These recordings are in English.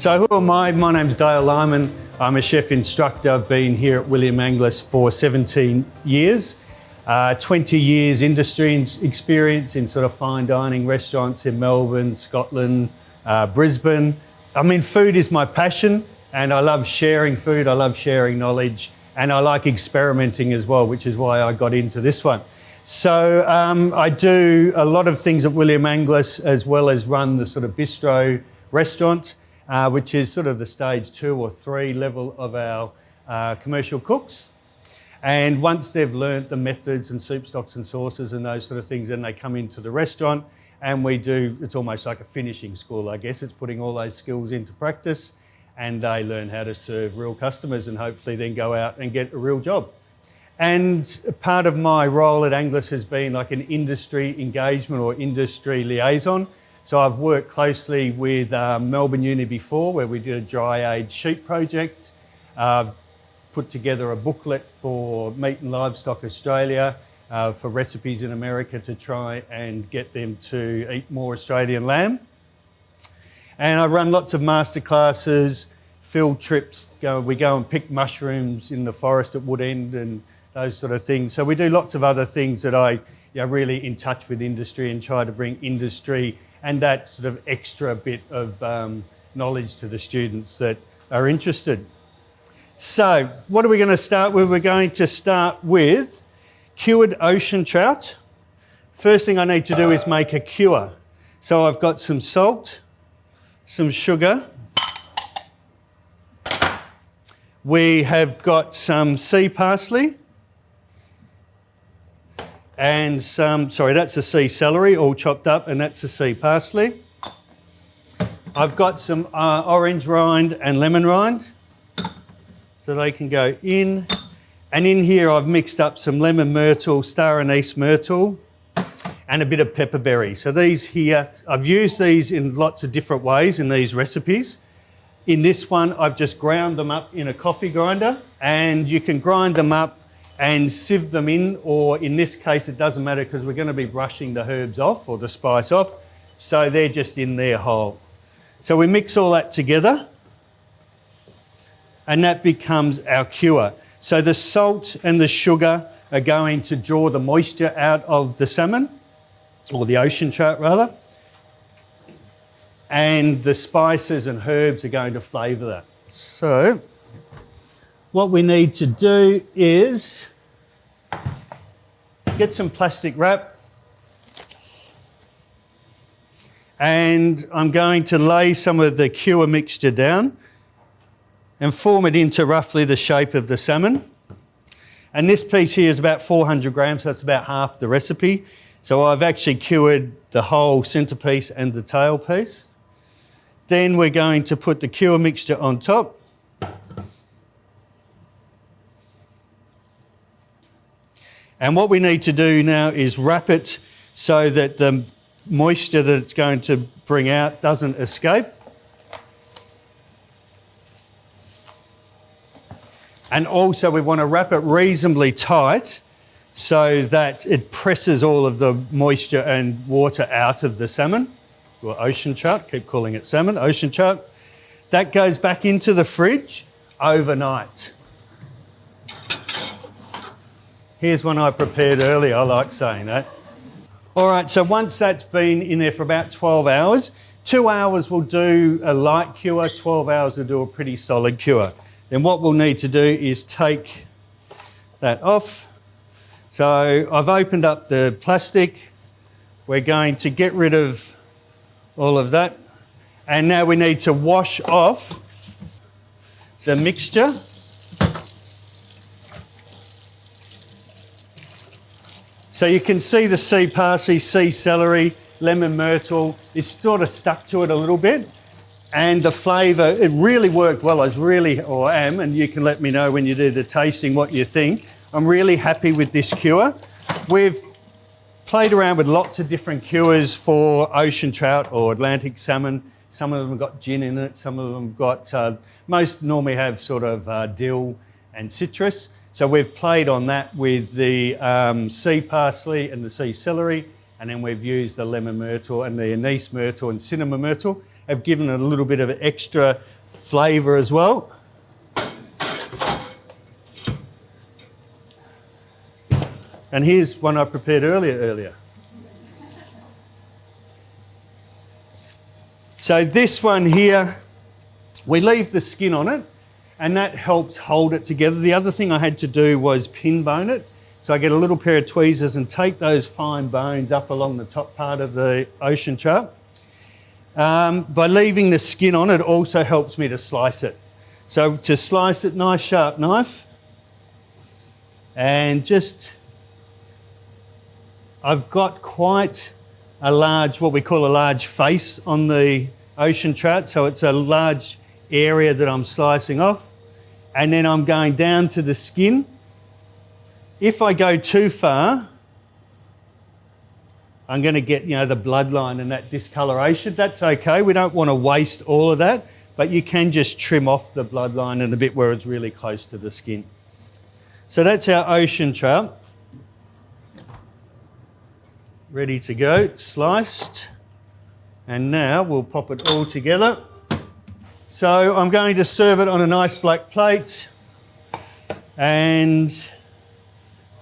So who am I? My name's Dale Lyman. I'm a chef instructor. I've been here at William Angliss for 17 years. 20 years industry experience in sort of fine dining restaurants in Melbourne, Scotland, Brisbane. I mean, food is my passion and I love sharing food. I love sharing knowledge and I like experimenting as well, which is why I got into this one. So I do a lot of things at William Angliss as well as run the sort of bistro restaurant, which is sort of the stage 2 or 3 level of our commercial cooks. And once they've learnt the methods and soup stocks and sauces and those sort of things, then they come into the restaurant and we do, it's almost like a finishing school, I guess. It's putting all those skills into practice and they learn how to serve real customers and hopefully then go out and get a real job. And part of my role at Angliss has been like an industry engagement or industry liaison. So I've worked closely with Melbourne Uni before, where we did a dry aged sheep project. Put together a booklet for Meat and Livestock Australia for recipes in America to try and get them to eat more Australian lamb. And I run lots of masterclasses, field trips. We go and pick mushrooms in the forest at Woodend and those sort of things. So we do lots of other things that I really in touch with industry and try to bring industry and that sort of extra bit of knowledge to the students that are interested. So what are we going to start with? We're going to start with cured ocean trout. First thing I need to do is make a cure. So I've got some salt, some sugar. We have got some sea parsley and some, sorry, that's a sea celery all chopped up and that's a sea parsley. I've got some orange rind and lemon rind. So they can go in. And in here I've mixed up some lemon myrtle, star anise myrtle, and a bit of pepperberry. So these here, I've used these in lots of different ways in these recipes. In this one, I've just ground them up in a coffee grinder, and you can grind them up and sieve them in, or in this case, it doesn't matter because we're going to be brushing the herbs off or the spice off. So they're just in there whole. So we mix all that together. And that becomes our cure. So the salt and the sugar are going to draw the moisture out of the salmon, or the ocean trout rather. And the spices and herbs are going to flavour that. So what we need to do is get some plastic wrap. And I'm going to lay some of the cure mixture down and form it into roughly the shape of the salmon. And this piece here is about 400 grams, so it's about half the recipe. So I've actually cured the whole centrepiece and the tail piece. Then we're going to put the cure mixture on top. And what we need to do now is wrap it so that the moisture that it's going to bring out doesn't escape. And also we want to wrap it reasonably tight so that it presses all of the moisture and water out of the salmon, or ocean trout, keep calling it salmon, ocean trout. That goes back into the fridge overnight. Here's one I prepared earlier, I like saying that. All right, so once that's been in there for about 12 hours, 2 hours will do a light cure, 12 hours will do a pretty solid cure. Then what we'll need to do is take that off. So I've opened up the plastic. We're going to get rid of all of that. And now we need to wash off the mixture. So you can see the sea parsley, sea celery, lemon myrtle is sort of stuck to it a little bit. And the flavour, it really worked well. I was really, or am, and you can let me know when you do the tasting what you think. I'm really happy with this cure. We've played around with lots of different cures for ocean trout or Atlantic salmon. Some of them have got gin in it, some of them have got, most normally have sort of dill and citrus. So we've played on that with the sea parsley and the sea celery, and then we've used the lemon myrtle and the anise myrtle and cinnamon myrtle. Have given it a little bit of extra flavour as well. And here's one I prepared earlier. So this one here, we leave the skin on it, and that helps hold it together. The other thing I had to do was pin bone it. So I get a little pair of tweezers and take those fine bones up along the top part of the ocean trout. By leaving the skin on, it also helps me to slice it. So to slice it, nice sharp knife, and just, I've got quite a large, what we call a large face on the ocean trout. So it's a large area that I'm slicing off, and then I'm going down to the skin. If I go too far, I'm going to get, the bloodline and that discoloration. That's okay. We don't want to waste all of that, but you can just trim off the bloodline and the bit where it's really close to the skin. So that's our ocean trout. Ready to go, sliced. And now we'll pop it all together. So I'm going to serve it on a nice black plate, and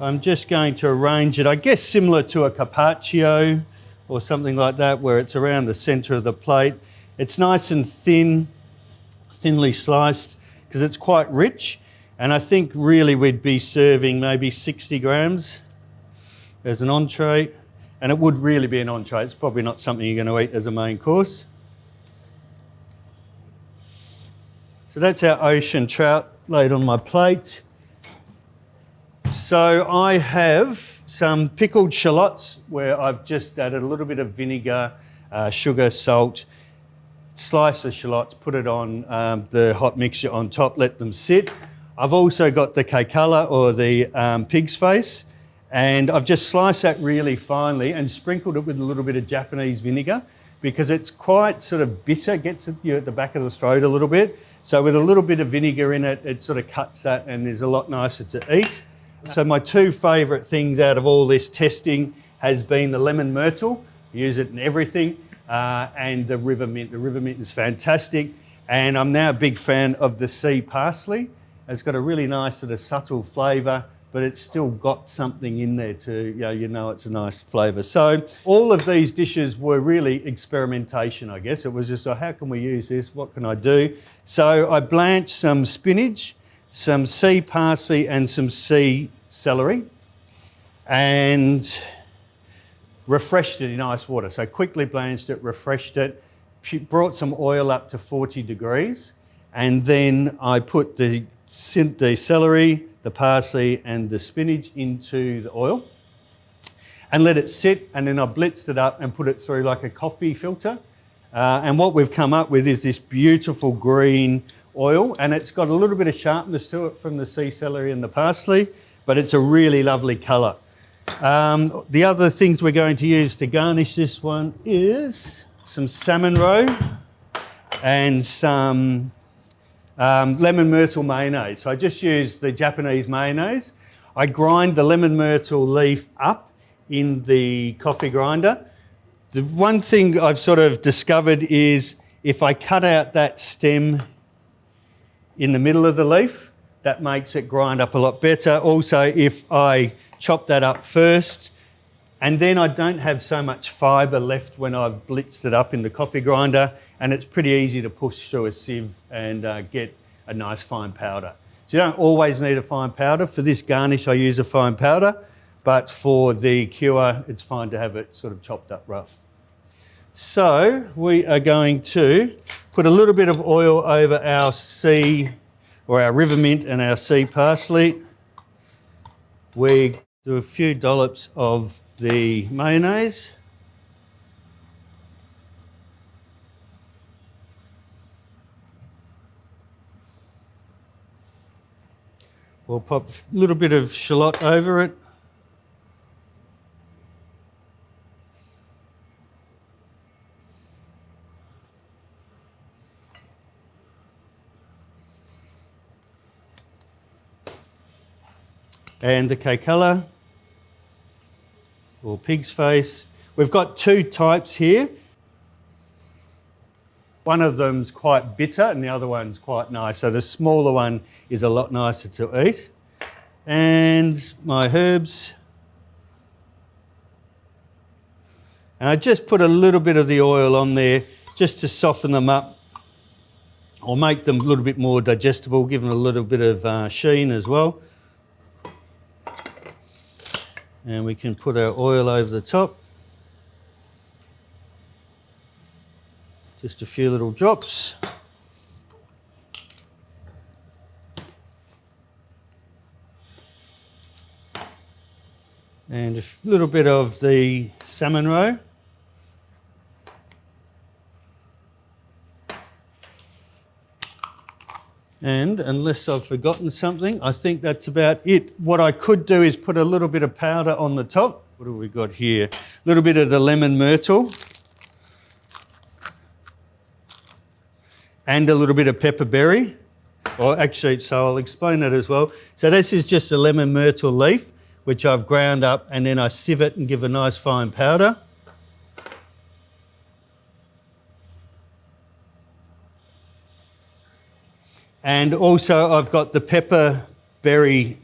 I'm just going to arrange it, I guess similar to a carpaccio or something like that, where it's around the centre of the plate. It's nice and thinly sliced, because it's quite rich. And I think really we'd be serving maybe 60 grams as an entree. And it would really be an entree. It's probably not something you're going to eat as a main course. So that's our ocean trout laid on my plate. So I have some pickled shallots where I've just added a little bit of vinegar, sugar, salt, slice the shallots, put it on the hot mixture on top, let them sit. I've also got the caicala, or the pig's face, and I've just sliced that really finely and sprinkled it with a little bit of Japanese vinegar, because it's quite sort of bitter, gets you at the back of the throat a little bit. So with a little bit of vinegar in it, it sort of cuts that and is a lot nicer to eat. So my two favourite things out of all this testing has been the lemon myrtle, use it in everything, and the river mint. The river mint is fantastic, and I'm now a big fan of the sea parsley. It's got a really nice sort of subtle flavour, but it's still got something in there to, it's a nice flavour. So all of these dishes were really experimentation, I guess. It was just, how can we use this? What can I do? So I blanched some spinach, some sea parsley and some sea celery, and refreshed it in ice water. So quickly blanched it, refreshed it, brought some oil up to 40 degrees, and then I put the celery, the parsley and the spinach into the oil and let it sit, and then I blitzed it up and put it through like a coffee filter. And what we've come up with is this beautiful green oil, and it's got a little bit of sharpness to it from the sea celery and the parsley, but it's a really lovely colour. The other things we're going to use to garnish this one is some salmon roe and some lemon myrtle mayonnaise. So I just used the Japanese mayonnaise. I grind the lemon myrtle leaf up in the coffee grinder. The one thing I've sort of discovered is if I cut out that stem in the middle of the leaf, that makes it grind up a lot better. Also, if I chop that up first, and then I don't have so much fibre left when I've blitzed it up in the coffee grinder, and it's pretty easy to push through a sieve and get a nice fine powder. So you don't always need a fine powder. For this garnish, I use a fine powder, but for the cure, it's fine to have it sort of chopped up rough. So we are going to put a little bit of oil over our sea, or our river mint and our sea parsley. We do a few dollops of the mayonnaise. We'll pop a little bit of shallot over it. And the caicala, or pig's face. We've got two types here. One of them's quite bitter and the other one's quite nice. So the smaller one is a lot nicer to eat. And my herbs. And I just put a little bit of the oil on there just to soften them up or make them a little bit more digestible, give them a little bit of sheen as well. And we can put our oil over the top. Just a few little drops. And a little bit of the salmon roe. And unless I've forgotten something, I think that's about it. What I could do is put a little bit of powder on the top. What have we got here? A little bit of the lemon myrtle. And a little bit of pepperberry. Well, actually, so I'll explain that as well. So this is just a lemon myrtle leaf, which I've ground up, and then I sieve it and give a nice fine powder. And also I've got the pepperberry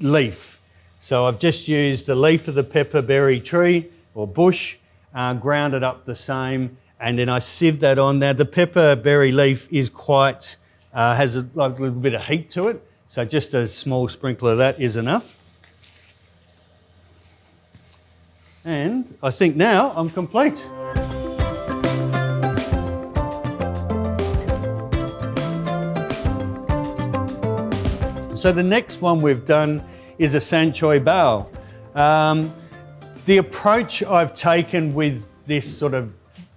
leaf. So I've just used the leaf of the pepperberry tree or bush, ground it up the same, and then I sieve that on. Now the pepperberry leaf is quite, has a little bit of heat to it, so just a small sprinkle of that is enough. And I think now I'm complete. So the next one we've done is a Sanchoy Bao. The approach I've taken with this sort of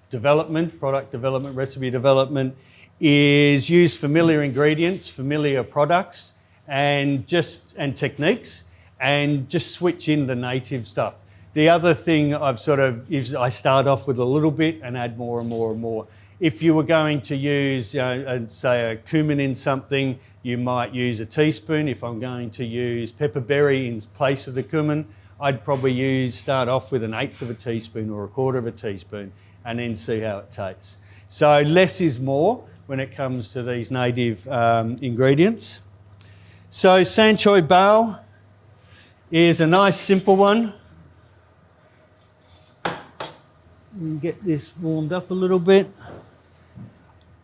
development, product development, recipe development, is use familiar ingredients, familiar products, and techniques, and just switch in the native stuff. The other thing I've I start off with a little bit and add more and more and more. If you were going to use, say, a cumin in something, you might use a teaspoon. If I'm going to use pepperberry in place of the cumin, I'd probably start off with 1/8 of a teaspoon or 1/4 of a teaspoon and then see how it tastes. So less is more when it comes to these native ingredients. So Sanchoy Bao is a nice simple one. Get this warmed up a little bit.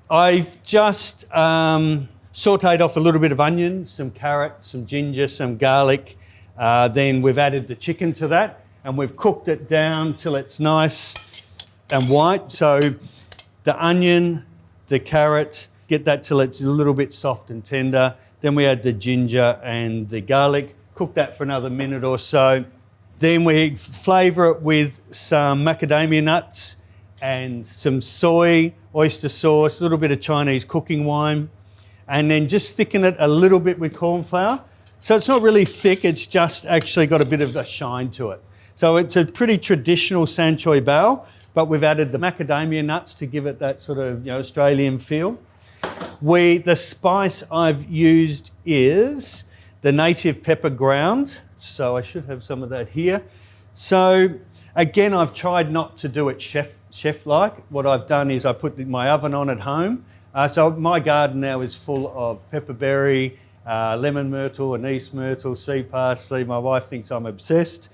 I've just sauteed off a little bit of onion, some carrot, some ginger, some garlic. Then we've added the chicken to that and we've cooked it down till it's nice and white. So the onion, the carrot, get that till it's a little bit soft and tender. Then we add the ginger and the garlic, cook that for another minute or so. Then we flavour it with some macadamia nuts and some soy, oyster sauce, a little bit of Chinese cooking wine, and then just thicken it a little bit with corn flour. So it's not really thick, it's just actually got a bit of a shine to it. So it's a pretty traditional Sanchoy Bao, but we've added the macadamia nuts to give it that sort of Australian feel. The spice I've used is the native pepper ground. So I should have some of that here. So again, I've tried not to do it chef-like. What I've done is I put my oven on at home. So my garden now is full of pepperberry, lemon myrtle, anise myrtle, sea parsley. My wife thinks I'm obsessed,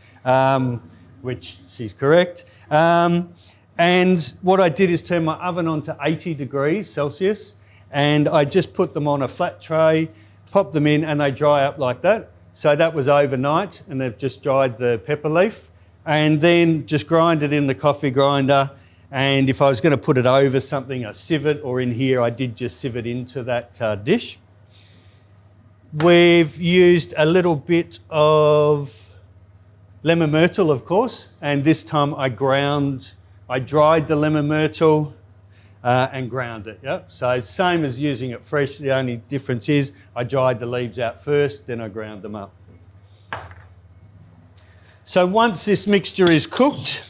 which she's correct. And what I did is turn my oven on to 80 degrees Celsius, and I just put them on a flat tray, pop them in, and they dry up like that. So that was overnight, and they've just dried the pepper leaf, and then just grind it in the coffee grinder. And if I was going to put it over something, a civet, or in here, I did just sieve it into that dish. We've used a little bit of lemon myrtle, of course, and this time I dried the lemon myrtle and ground it. Yep. So same as using it fresh, the only difference is I dried the leaves out first, then I ground them up. So once this mixture is cooked,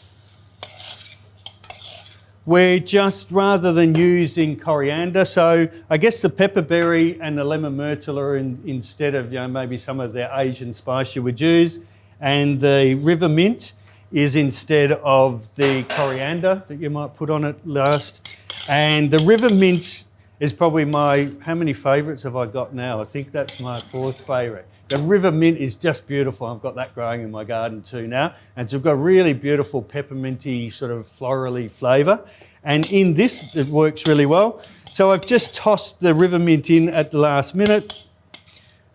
we're just, rather than using coriander, so I guess the pepperberry and the lemon myrtle are instead of maybe some of the Asian spice you would use, and the river mint is instead of the coriander that you might put on it last. And the river mint is probably how many favourites have I got now? I think that's my 4th favourite. The river mint is just beautiful. I've got that growing in my garden too now. And so it's got really beautiful pepperminty, sort of florally flavour. And in this, it works really well. So I've just tossed the river mint in at the last minute.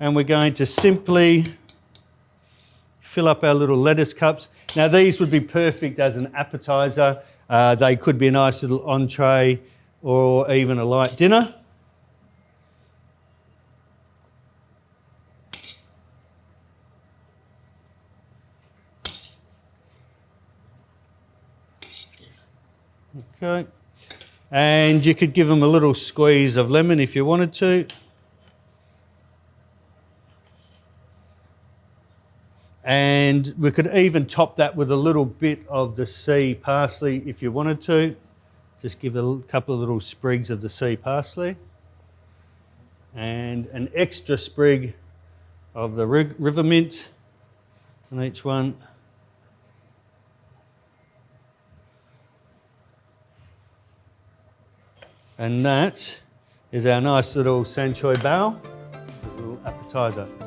And we're going to simply fill up our little lettuce cups. Now these would be perfect as an appetiser. They could be a nice little entree or even a light dinner. Okay, and you could give them a little squeeze of lemon if you wanted to. And we could even top that with a little bit of the sea parsley if you wanted to. Just give a couple of little sprigs of the sea parsley. And an extra sprig of the river mint on each one. And that is our nice little Sanchoy Bao, a little appetiser.